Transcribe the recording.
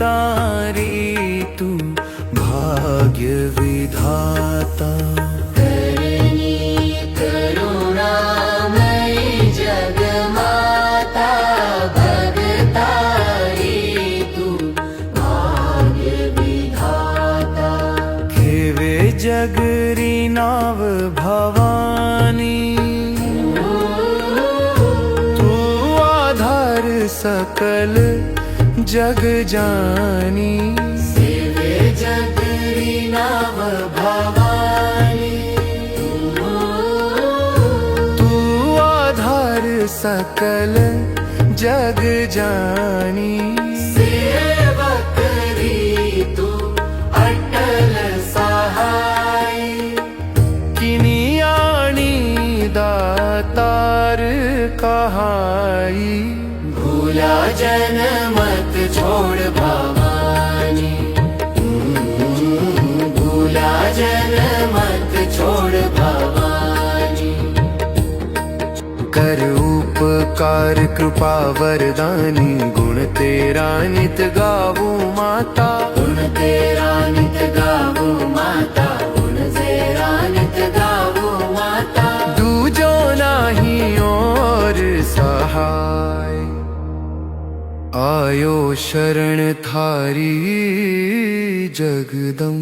तारी तू भाग्य विधाता। करनी करुणामयी जगमाता, भगतारी तू भाग्य विधाता। खेवे जगरी नाव भवानी, तू आधार सकल जग जानी। सेवे जगरी नाव भवानी, तू आधार सकल जग जानी। सेवक री तू अटल सहाय। किनियाणी दातार कहाई, भूला जन मत छोड़ भवानी, भूला जन मत छोड़ भवानी। कर उपकार कृपा वरदानी, गुण तेरा नित गावूं माता। गुण तेरा नित गावो माता, गुण तेरा नित गावो माता। दूजो नाही और सहाय, आयो शरण थारी जगदम।